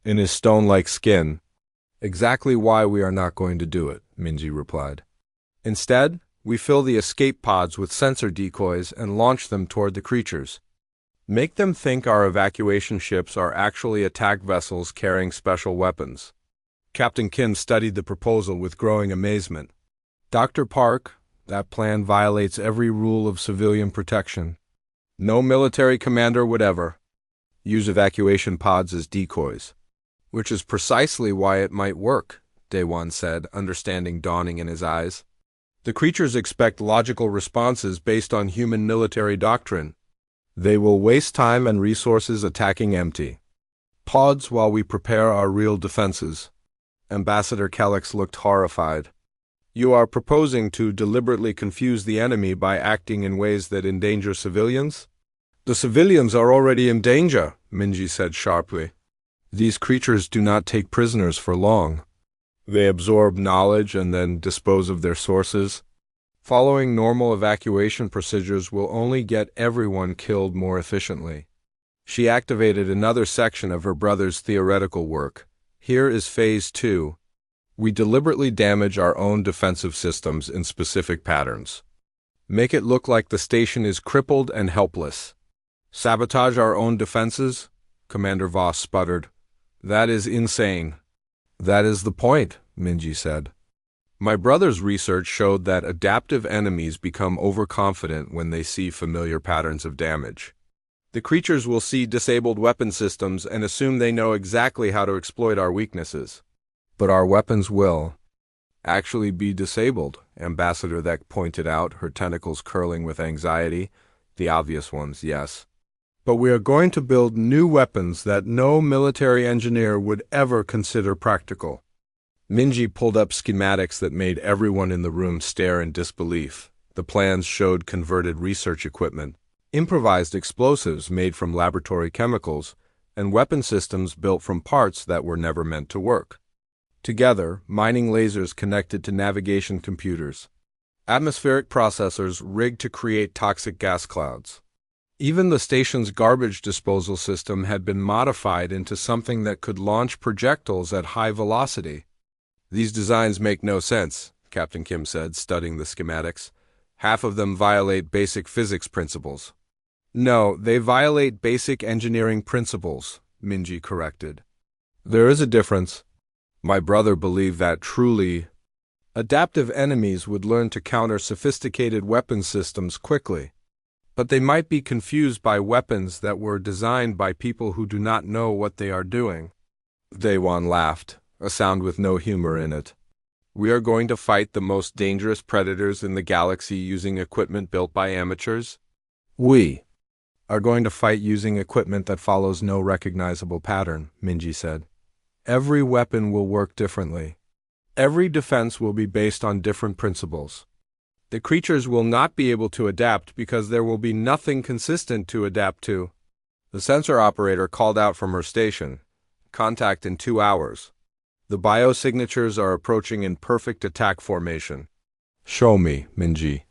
in his stone-like skin. Exactly why we are not going to do it, Minji replied. Instead, We fill the escape pods with sensor decoys and launch them toward the creatures. Make them think our evacuation ships are actually attack vessels carrying special weapons. Captain Kim studied the proposal with growing amazement. Dr. Park, that plan violates every rule of civilian protection. No military commander would ever use evacuation pods as decoys. Which is precisely why it might work, Daewon said, understanding dawning in his eyes. The creatures expect logical responses based on human military doctrine. They will waste time and resources attacking empty pods while we prepare our real defenses. Ambassador Kellex looked horrified. You are proposing to deliberately confuse the enemy by acting in ways that endanger civilians? The civilians are already in danger, Minji said sharply. These creatures do not take prisoners for long. They absorb knowledge and then dispose of their sources. Following normal evacuation procedures will only get everyone killed more efficiently. She activated another section of her brother's theoretical work. Here is Phase 2. We deliberately damage our own defensive systems in specific patterns. Make it look like the station is crippled and helpless. Sabotage our own defenses? Commander Voss sputtered. That is insane. That is the point, Minji said. My brother's research showed that adaptive enemies become overconfident when they see familiar patterns of damage. The creatures will see disabled weapon systems and assume they know exactly how to exploit our weaknesses. But our weapons will actually be disabled, Ambassador Thek pointed out, her tentacles curling with anxiety. The obvious ones, yes. But we are going to build new weapons that no military engineer would ever consider practical. Minji pulled up schematics that made everyone in the room stare in disbelief. The plans showed converted research equipment, improvised explosives made from laboratory chemicals, and weapon systems built from parts that were never meant to work. Together, mining lasers connected to navigation computers. Atmospheric processors rigged to create toxic gas clouds. Even the station's garbage disposal system had been modified into something that could launch projectiles at high velocity. These designs make no sense, Captain Kim said, studying the schematics. Half of them violate basic physics principles. No, they violate basic engineering principles, Minji corrected. There is a difference. My brother believed that truly adaptive enemies would learn to counter sophisticated weapon systems quickly. But they might be confused by weapons that were designed by people who do not know what they are doing. Daewon laughed, a sound with no humor in it. We are going to fight the most dangerous predators in the galaxy using equipment built by amateurs? We are going to fight using equipment that follows no recognizable pattern, Minji said. Every weapon will work differently. Every defense will be based on different principles. The creatures will not be able to adapt because there will be nothing consistent to adapt to. The sensor operator called out from her station. Contact in 2 hours. The biosignatures are approaching in perfect attack formation. Show me, Minji.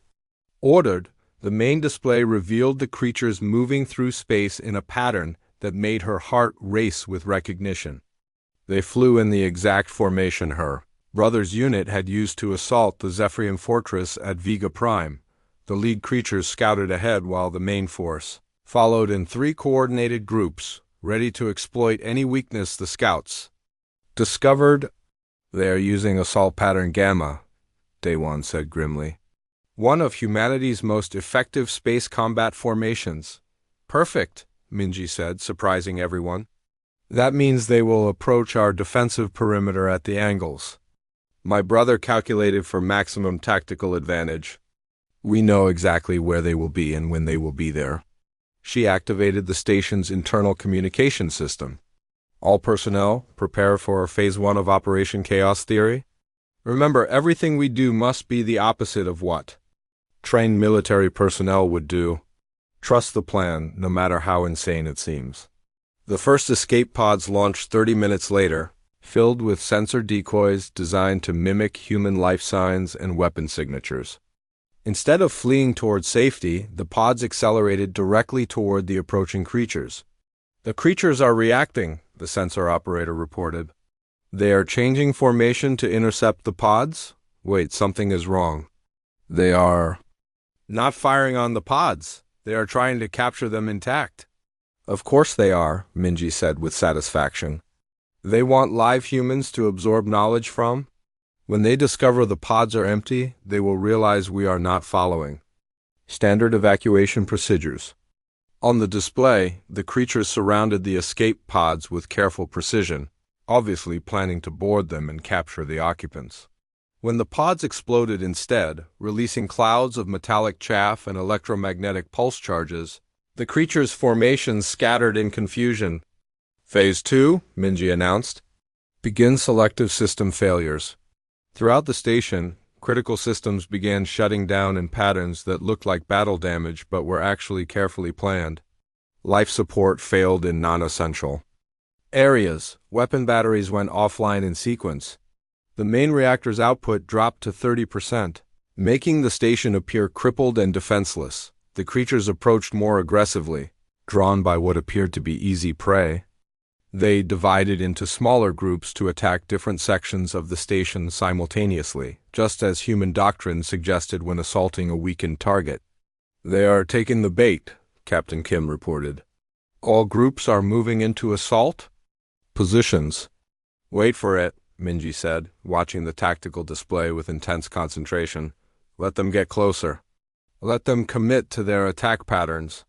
Ordered, the main display revealed the creatures moving through space in a pattern that made her heart race with recognition. They flew in the exact formation her brother's unit had used to assault the Zephyrian fortress at Vega Prime. The lead creatures scouted ahead while the main force followed in 3 coordinated groups, ready to exploit any weakness the scouts discovered. They are using Assault Pattern Gamma, Daewon said grimly. One of humanity's most effective space combat formations. Perfect, Minji said, surprising everyone. That means they will approach our defensive perimeter at the angles. My brother calculated for maximum tactical advantage. We know exactly where they will be and when they will be there. She activated the station's internal communication system. All personnel, prepare for Phase 1 of Operation Chaos Theory. Remember, everything we do must be the opposite of what trained military personnel would do. Trust the plan, no matter how insane it seems. The first escape pods launched 30 minutes later, filled with sensor decoys designed to mimic human life signs and weapon signatures. Instead of fleeing toward safety, the pods accelerated directly toward the approaching creatures. The creatures are reacting, the sensor operator reported. They are changing formation to intercept the pods? Wait, something is wrong. They are not firing on the pods. They are trying to capture them intact. Of course they are, Minji said with satisfaction. They want live humans to absorb knowledge from. When they discover the pods are empty, they will realize we are not following standard evacuation procedures. On the display, the creatures surrounded the escape pods with careful precision, obviously planning to board them and capture the occupants. When the pods exploded instead, releasing clouds of metallic chaff and electromagnetic pulse charges, the creatures' formations scattered in confusion. Phase 2, Minji announced. Begin selective system failures. Throughout the station, critical systems began shutting down in patterns that looked like battle damage but were actually carefully planned. Life support failed in non-essential areas. Weapon batteries went offline in sequence. The main reactor's output dropped to 30%, making the station appear crippled and defenseless. The creatures approached more aggressively, drawn by what appeared to be easy prey. They divided into smaller groups to attack different sections of the station simultaneously, just as human doctrine suggested when assaulting a weakened target. They are taking the bait, Captain Kim reported. All groups are moving into assault positions. Wait for it, Minji said, watching the tactical display with intense concentration. Let them get closer. Let them commit to their attack patterns.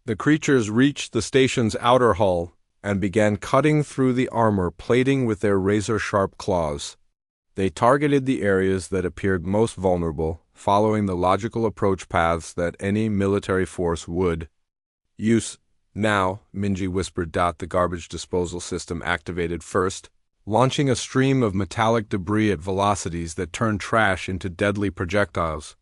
The creatures reached the station's outer hull and began cutting through the armor plating with their razor-sharp claws. They targeted the areas that appeared most vulnerable, following the logical approach paths that any military force would use. Now, Minji whispered. The garbage disposal system activated first, launching a stream of metallic debris at velocities that turned trash into deadly projectiles.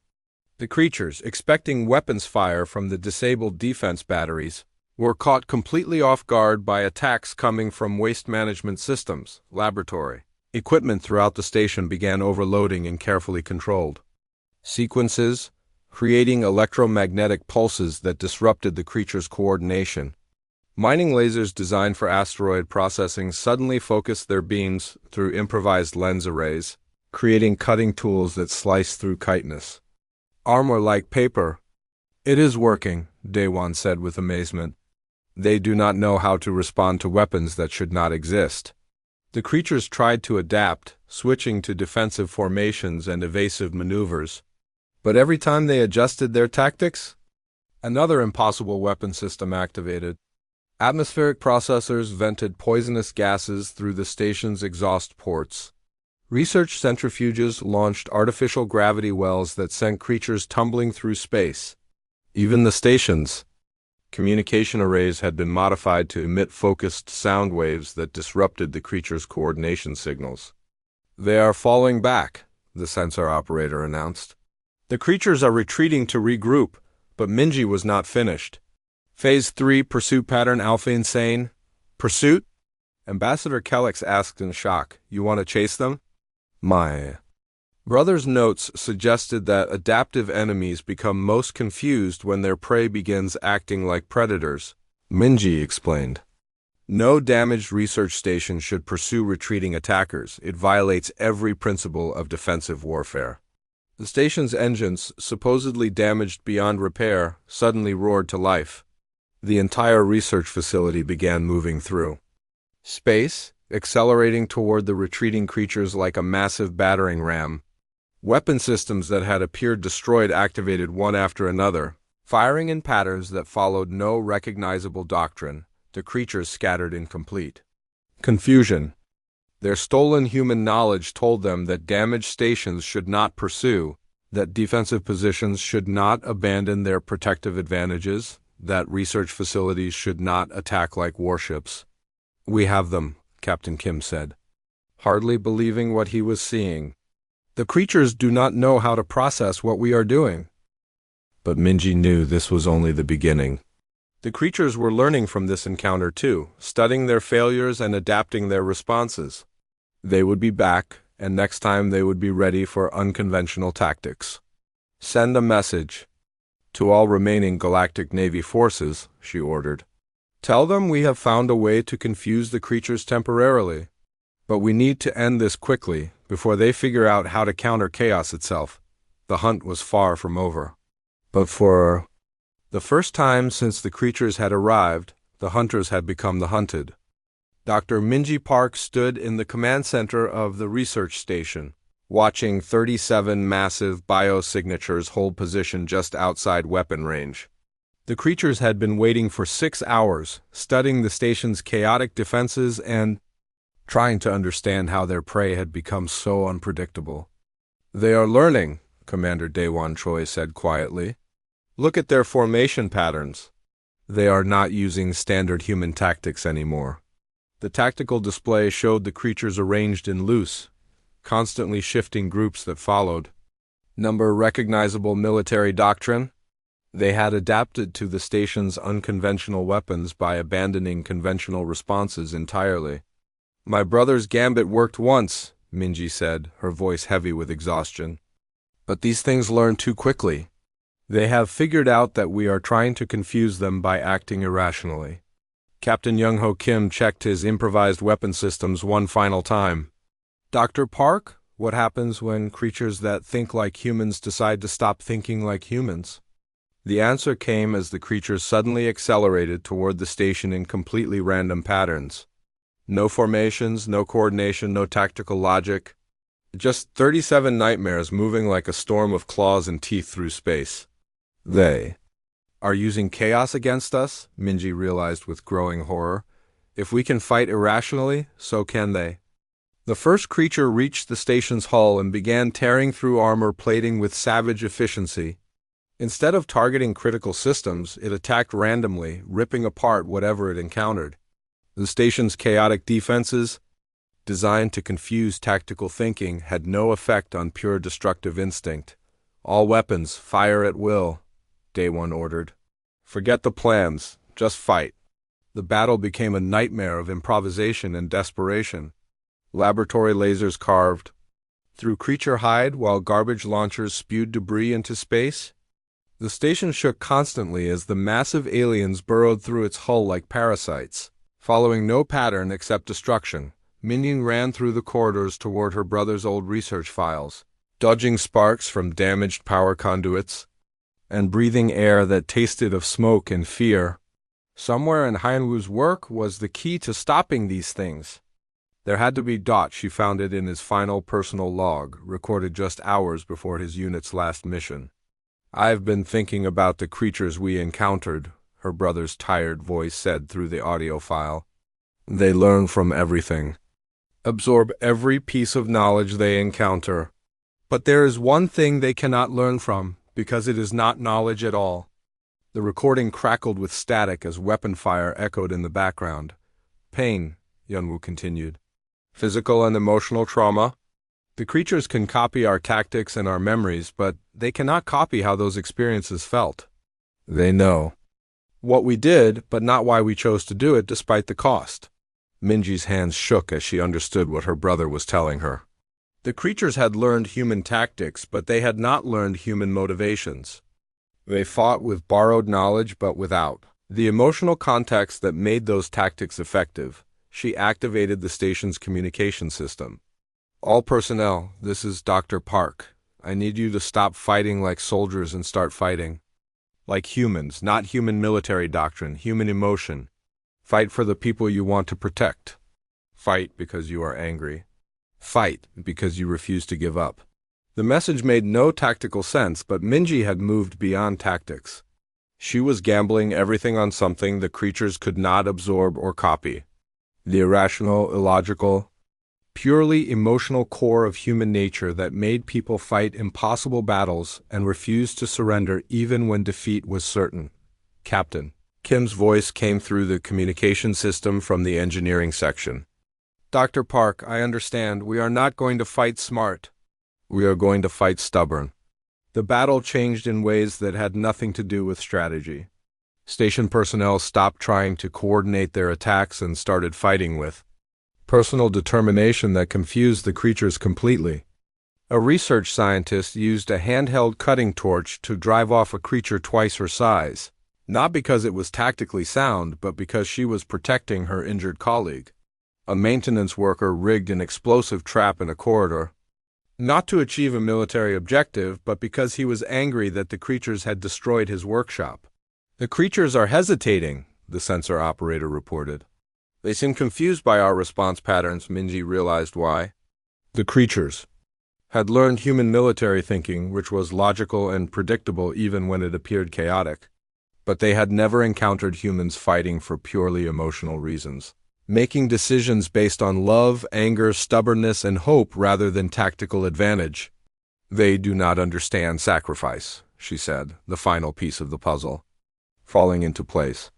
The creatures, expecting weapons fire from the disabled defense batteries, were caught completely off guard by attacks coming from waste management systems, laboratory. Equipment throughout the station began overloading and carefully controlled sequences, creating electromagnetic pulses that disrupted the creatures' coordination. Mining lasers designed for asteroid processing suddenly focused their beams through improvised lens arrays, creating cutting tools that sliced through chitinous armor like paper. It is working, Daewon said with amazement. They do not know how to respond to weapons that should not exist. The creatures tried to adapt, switching to defensive formations and evasive maneuvers. But every time they adjusted their tactics, another impossible weapon system activated. Atmospheric processors vented poisonous gases through the station's exhaust ports. Research centrifuges launched artificial gravity wells that sent creatures tumbling through space. Even the station's communication arrays had been modified to emit focused sound waves that disrupted the creatures' coordination signals. They are falling back, the sensor operator announced. The creatures are retreating to regroup, but Minji was not finished. Phase 3 Pursuit Pattern Alpha Insane. Pursuit? Ambassador Kellex asked in shock. You want to chase them? My brother's notes suggested that adaptive enemies become most confused when their prey begins acting like predators. Minji explained. No damaged research station should pursue retreating attackers. It violates every principle of defensive warfare. The station's engines, supposedly damaged beyond repair, suddenly roared to life. The entire research facility began moving through space, accelerating toward the retreating creatures like a massive battering ram. Weapon systems that had appeared destroyed activated one after another, firing in patterns that followed no recognizable doctrine. The creatures scattered in complete confusion. Their stolen human knowledge told them that damaged stations should not pursue, that defensive positions should not abandon their protective advantages, that research facilities should not attack like warships. We have them, Captain Kim said, hardly believing what he was seeing. The creatures do not know how to process what we are doing. But Minji knew this was only the beginning. The creatures were learning from this encounter too, studying their failures and adapting their responses. They would be back, and next time they would be ready for unconventional tactics. Send a message to all remaining Galactic Navy forces, she ordered. Tell them we have found a way to confuse the creatures temporarily, but we need to end this quickly before they figure out how to counter chaos itself. The hunt was far from over. But for the first time since the creatures had arrived, the hunters had become the hunted. Dr. Minji Park stood in the command center of the research station, watching 37 massive biosignatures hold position just outside weapon range. The creatures had been waiting for 6 hours, studying the station's chaotic defenses and trying to understand how their prey had become so unpredictable. "They are learning," Commander Daewon Choi said quietly. "Look at their formation patterns. They are not using standard human tactics anymore." The tactical display showed the creatures arranged in loose, constantly shifting groups that followed. Number recognizable military doctrine? They had adapted to the station's unconventional weapons by abandoning conventional responses entirely. "My brother's gambit worked once," Minji said, her voice heavy with exhaustion. "But these things learn too quickly. They have figured out that we are trying to confuse them by acting irrationally." Captain Young-Ho Kim checked his improvised weapon systems one final time. "Dr. Park, what happens when creatures that think like humans decide to stop thinking like humans?" The answer came as the creatures suddenly accelerated toward the station in completely random patterns. No formations, no coordination, no tactical logic. Just 37 nightmares moving like a storm of claws and teeth through space. "They are using chaos against us," Minji realized with growing horror. "If we can fight irrationally, so can they." The first creature reached the station's hull and began tearing through armor plating with savage efficiency. Instead of targeting critical systems, it attacked randomly, ripping apart whatever it encountered. The station's chaotic defenses, designed to confuse tactical thinking, had no effect on pure destructive instinct. "All weapons, fire at will," Daewon ordered. "Forget the plans, just fight." The battle became a nightmare of improvisation and desperation. Laboratory lasers carved through creature hide while garbage launchers spewed debris into space. The station shook constantly as the massive aliens burrowed through its hull like parasites. Following no pattern except destruction, Minyin ran through the corridors toward her brother's old research files, dodging sparks from damaged power conduits and breathing air that tasted of smoke and fear. Somewhere in Heinwu's work was the key to stopping these things. There had to be. She found it in his final personal log, recorded just hours before his unit's last mission. "I've been thinking about the creatures we encountered," her brother's tired voice said through the audio file. "They learn from everything, absorb every piece of knowledge they encounter. But there is one thing they cannot learn from, because it is not knowledge at all." The recording crackled with static as weapon fire echoed in the background. "Pain," Yunwoo continued. "Physical and emotional trauma. The creatures can copy our tactics and our memories, but they cannot copy how those experiences felt. They know what we did, but not why we chose to do it despite the cost." Minji's hands shook as she understood what her brother was telling her. The creatures had learned human tactics, but they had not learned human motivations. They fought with borrowed knowledge, but without the emotional context that made those tactics effective. She activated the station's communication system. "All personnel, this is Dr. Park. I need you to stop fighting like soldiers and start fighting like humans, not human military doctrine, human emotion. Fight for the people you want to protect. Fight because you are angry. Fight because you refuse to give up." The message made no tactical sense, but Minji had moved beyond tactics. She was gambling everything on something the creatures could not absorb or copy. The irrational, illogical, purely emotional core of human nature that made people fight impossible battles and refuse to surrender even when defeat was certain. "Captain." Kim's voice came through the communication system from the engineering section. "Dr. Park, I understand. We are not going to fight smart. We are going to fight stubborn." The battle changed in ways that had nothing to do with strategy. Station personnel stopped trying to coordinate their attacks and started fighting with personal determination that confused the creatures completely. A research scientist used a handheld cutting torch to drive off a creature twice her size, not because it was tactically sound, but because she was protecting her injured colleague. A maintenance worker rigged an explosive trap in a corridor. Not to achieve a military objective, but because he was angry that the creatures had destroyed his workshop. "The creatures are hesitating," the sensor operator reported. "They seem confused by our response patterns." Minji realized why. The creatures had learned human military thinking, which was logical and predictable even when it appeared chaotic. But they had never encountered humans fighting for purely emotional reasons, making decisions based on love, anger, stubbornness, and hope rather than tactical advantage. "They do not understand sacrifice," she said, the final piece of the puzzle falling into place.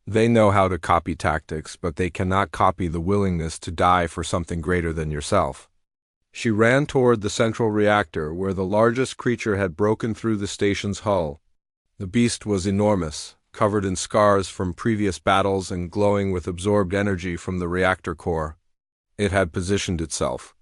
"They know how to copy tactics, but they cannot copy the willingness to die for something greater than yourself." She ran toward the central reactor, where the largest creature had broken through the station's hull. The beast was enormous, covered in scars from previous battles and glowing with absorbed energy from the reactor core. It had positioned itself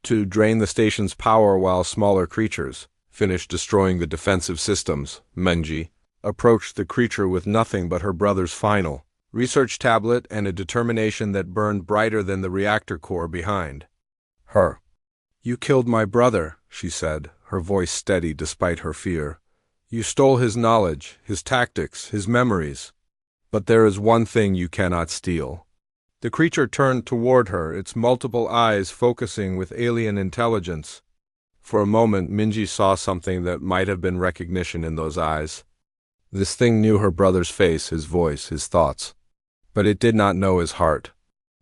to drain the station's power while smaller creatures finished destroying the defensive systems. Minji approached the creature with nothing but her brother's final research tablet and a determination that burned brighter than the reactor core behind her. "You killed my brother," she said, her voice steady despite her fear. "You stole his knowledge, his tactics, his memories. But there is one thing you cannot steal." The creature turned toward her, its multiple eyes focusing with alien intelligence. For a moment, Minji saw something that might have been recognition in those eyes. This thing knew her brother's face, his voice, his thoughts. But it did not know his heart.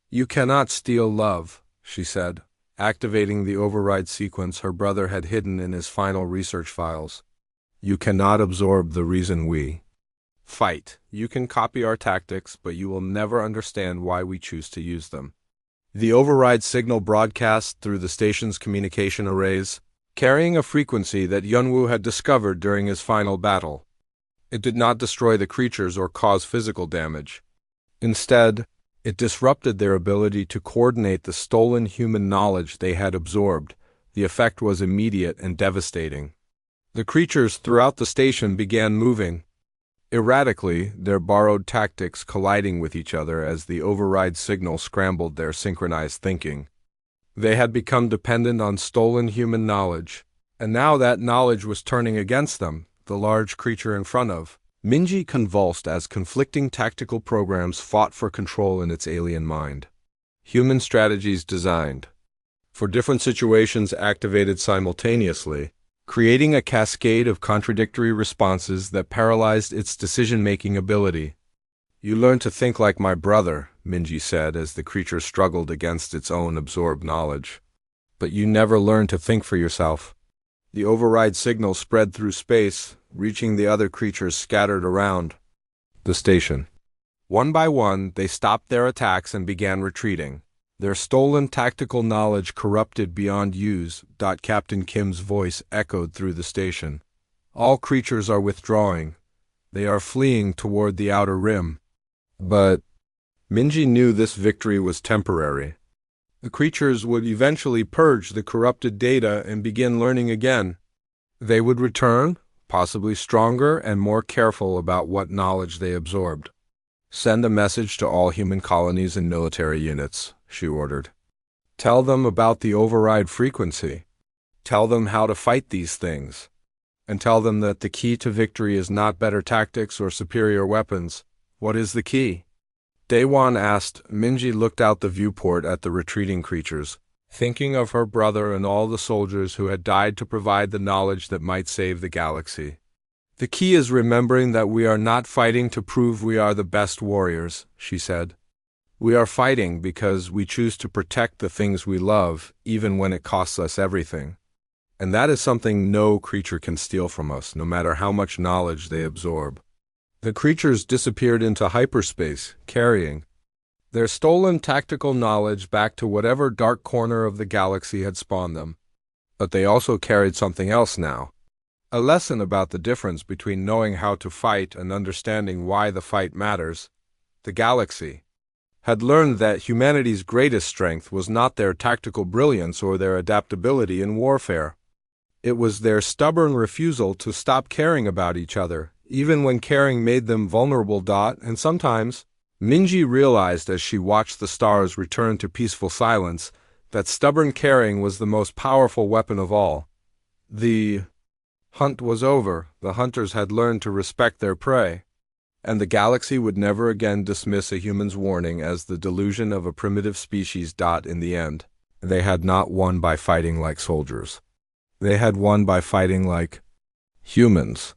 "You cannot steal love," she said, activating the override sequence her brother had hidden in his final research files. "You cannot absorb the reason we fight. You can copy our tactics, but you will never understand why we choose to use them." The override signal broadcast through the station's communication arrays, carrying a frequency that Yunwu had discovered during his final battle. It did not destroy the creatures or cause physical damage. Instead, it disrupted their ability to coordinate the stolen human knowledge they had absorbed. The effect was immediate and devastating. The creatures throughout the station began moving erratically, their borrowed tactics colliding with each other as the override signal scrambled their synchronized thinking. They had become dependent on stolen human knowledge, and now that knowledge was turning against them, the large creature in front of Minji convulsed as conflicting tactical programs fought for control in its alien mind. Human strategies designed for different situations activated simultaneously, creating a cascade of contradictory responses that paralyzed its decision-making ability. "You learned to think like my brother," Minji said as the creature struggled against its own absorbed knowledge. "But you never learned to think for yourself." The override signal spread through space, reaching the other creatures scattered around the station. One by one, they stopped their attacks and began retreating. Their stolen tactical knowledge corrupted beyond use. Captain Kim's voice echoed through the station. "All creatures are withdrawing. They are fleeing toward the outer rim." But Minji knew this victory was temporary. The creatures would eventually purge the corrupted data and begin learning again. They would return, possibly stronger and more careful about what knowledge they absorbed. "Send a message to all human colonies and military units," she ordered. "Tell them about the override frequency. Tell them how to fight these things. And tell them that the key to victory is not better tactics or superior weapons. What is the key?" Daewon asked. Minji looked out the viewport at the retreating creatures, thinking of her brother and all the soldiers who had died to provide the knowledge that might save the galaxy. "The key is remembering that we are not fighting to prove we are the best warriors," she said. "We are fighting because we choose to protect the things we love, even when it costs us everything. And that is something no creature can steal from us, no matter how much knowledge they absorb." The creatures disappeared into hyperspace, carrying their stolen tactical knowledge back to whatever dark corner of the galaxy had spawned them. But they also carried something else now. A lesson about the difference between knowing how to fight and understanding why the fight matters. The galaxy had learned that humanity's greatest strength was not their tactical brilliance or their adaptability in warfare. It was their stubborn refusal to stop caring about each other, even when caring made them vulnerable. And sometimes, Minji realized as she watched the stars return to peaceful silence, That stubborn caring was the most powerful weapon of all. The hunt was over. The hunters had learned to respect their prey, and the galaxy would never again dismiss a human's warning as the delusion of a primitive species. In the end, they had not won by fighting like soldiers. They had won by fighting like humans.